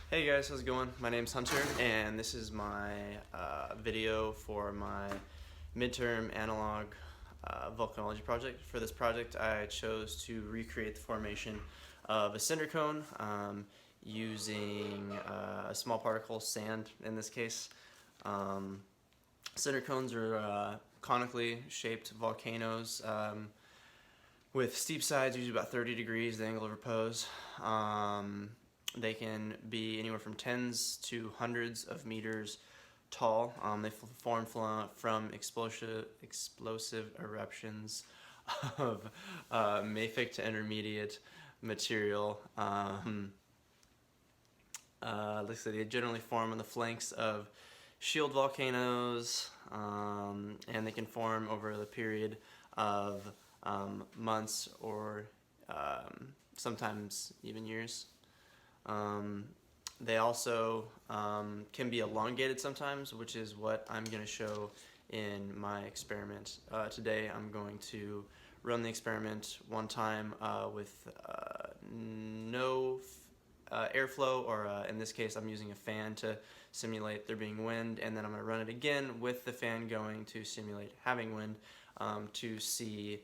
Hey guys, how's it going? My name's Hunter, and this is my video for my midterm analog volcanology project. For this project, I chose to recreate the formation of a cinder cone using a small particle, sand in this case. Cinder cones are conically shaped volcanoes with steep sides, usually about 30 degrees, the angle of repose. They can be anywhere from tens to hundreds of meters tall. They form from explosive eruptions of mafic to intermediate material. Like I said, they generally form on the flanks of shield volcanoes, and they can form over the period of months or sometimes even years. They also can be elongated sometimes, which is what I'm going to show in my experiment. Today I'm going to run the experiment one time with no airflow, or in this case I'm using a fan to simulate there being wind, and then I'm going to run it again with the fan going to simulate having wind to see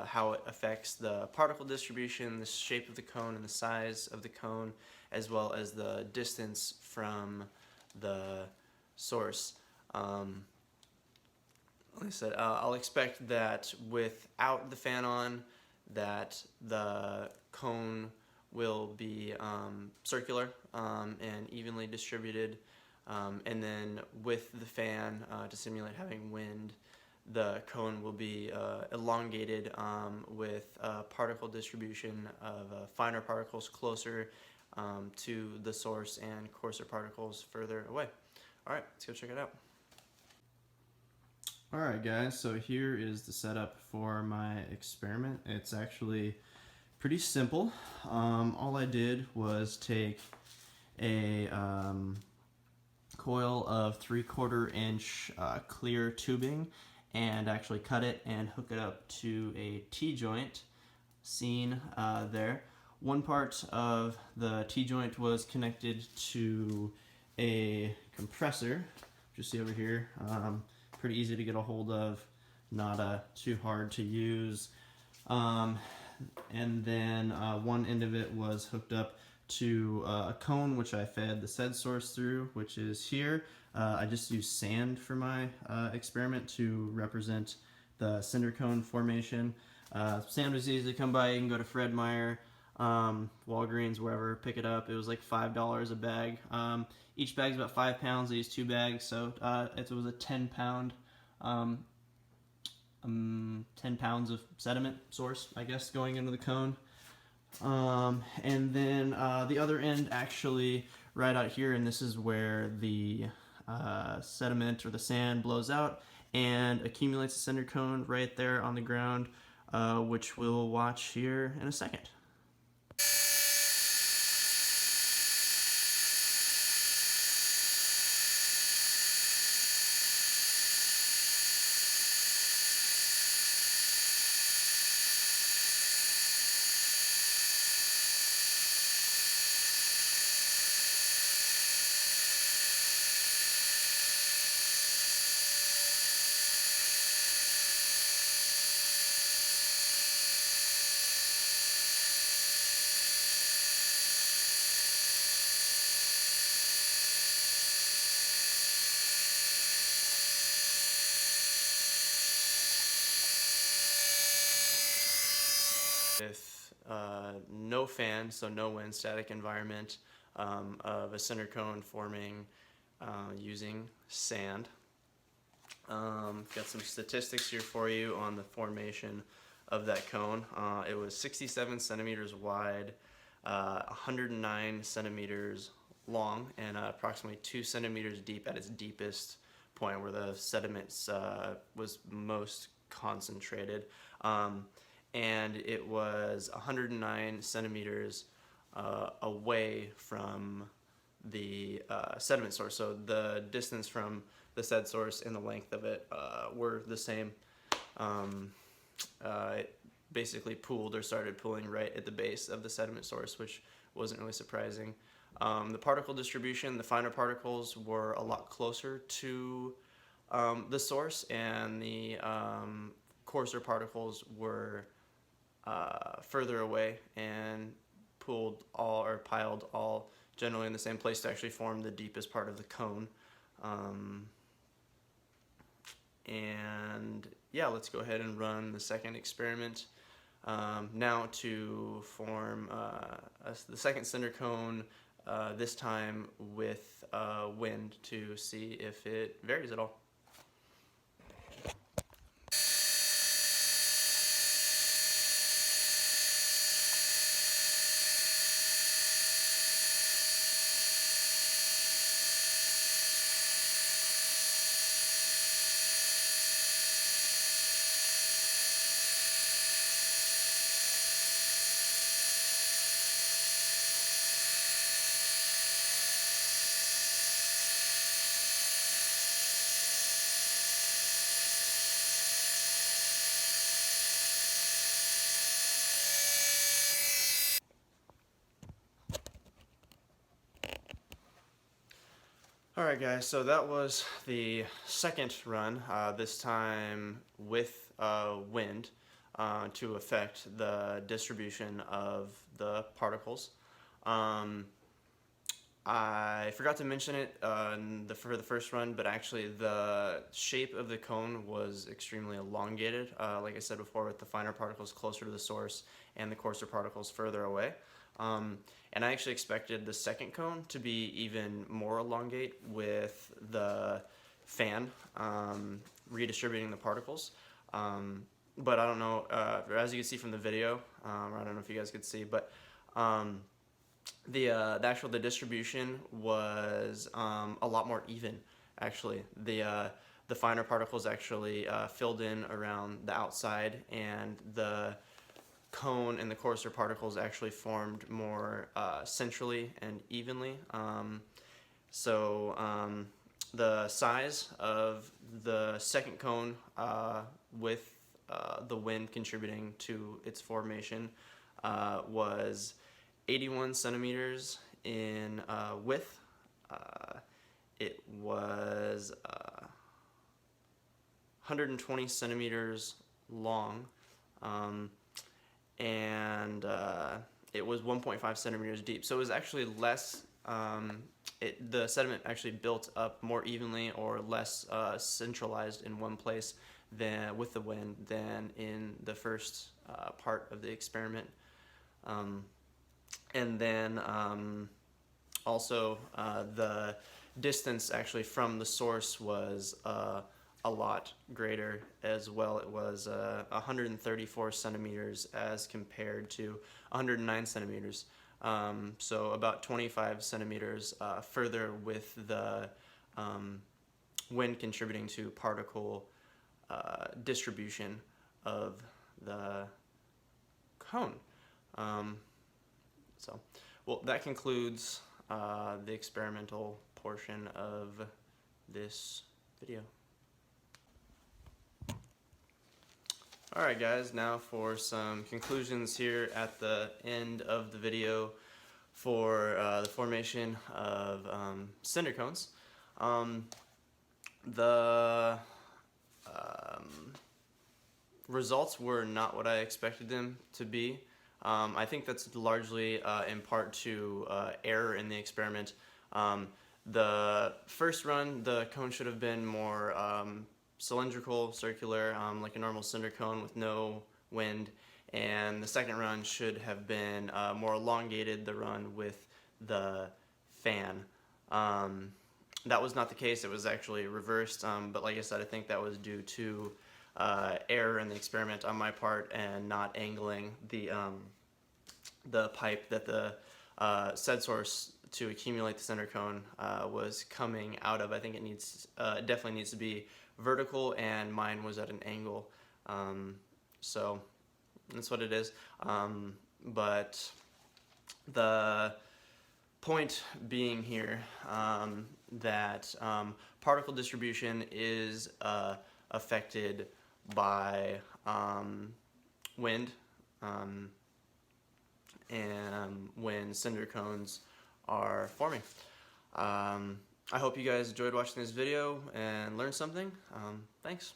how it affects the particle distribution, the shape of the cone, and the size of the cone, as well as the distance from the source. Like I said, I'll expect that without the fan on, that the cone will be circular and evenly distributed, and then with the fan to simulate having wind, the cone will be elongated with particle distribution of finer particles closer to the source and coarser particles further away. Alright, let's go check it out. Alright guys, so here is the setup for my experiment. It's actually pretty simple. All I did was take a coil of 3/4 inch clear tubing and actually cut it and hook it up to a T-joint seen there. One part of the T-joint was connected to a compressor, which you see over here. Pretty easy to get a hold of, not too hard to use. And then one end of it was hooked up to a cone which I fed the SED source through, which is here. I just used sand for my experiment to represent the cinder cone formation. Sand was easy to come by. You can go to Fred Meyer, Walgreens, wherever, pick it up. It was like $5 a bag. Each bag's about 5 pounds. I used 2 bags, so it was a 10 pounds of sediment source, I guess, going into the cone. And then the other end actually right out here, and this is where the sediment or the sand blows out and accumulates a cinder cone right there on the ground, which we'll watch here in a second. With no fan, so no wind, static environment of a cinder cone forming using sand. Got some statistics here for you on the formation of that cone. It was 67 centimeters wide, 109 centimeters long, and approximately 2 centimeters deep at its deepest point where the sediments was most concentrated. And it was 109 centimeters away from the sediment source. So the distance from the SED source and the length of it were the same. It basically pooled or started pooling right at the base of the sediment source, which wasn't really surprising. The particle distribution, the finer particles were a lot closer to the source, and the coarser particles were further away and piled all generally in the same place to actually form the deepest part of the cone. And yeah, let's go ahead and run the second experiment. Now to form the second cinder cone, this time with wind, to see if it varies at all. Alright guys, so that was the second run, this time with wind to affect the distribution of the particles. I forgot to mention it for the first run, but actually the shape of the cone was extremely elongated, like I said before, with the finer particles closer to the source and the coarser particles further away. And I actually expected the second cone to be even more elongate with the fan redistributing the particles. But I don't know, as you can see from the video, I don't know if you guys could see, but the distribution was a lot more even, actually. The finer particles actually filled in around the outside, and the cone and the coarser particles actually formed more centrally and evenly. The size of the second cone with the wind contributing to its formation was 81 centimeters in width. It was 120 centimeters long. And it was 1.5 centimeters deep. So it was actually less, the sediment actually built up more evenly or less centralized in one place than with the wind than in the first part of the experiment. And then also the distance actually from the source was a lot greater as well. It was 134 centimeters as compared to 109 centimeters. So about 25 centimeters further, with the wind contributing to particle distribution of the cone. Well, that concludes the experimental portion of this video. Alright guys, now for some conclusions here at the end of the video for the formation of cinder cones. The results were not what I expected them to be. I think that's largely in part to error in the experiment. The first run, the cone should have been more cylindrical, circular, like a normal cinder cone with no wind, and the second run should have been more elongated, the run with the fan. That was not the case. It was actually reversed, but like I said, I think that was due to error in the experiment on my part and not angling the pipe that the said source to accumulate the cinder cone was coming out of. I think it definitely needs to be vertical, and mine was at an angle. So that's what it is. But the point being here that particle distribution is affected by wind, and when cinder cones are forming. I hope you guys enjoyed watching this video and learned something. Thanks.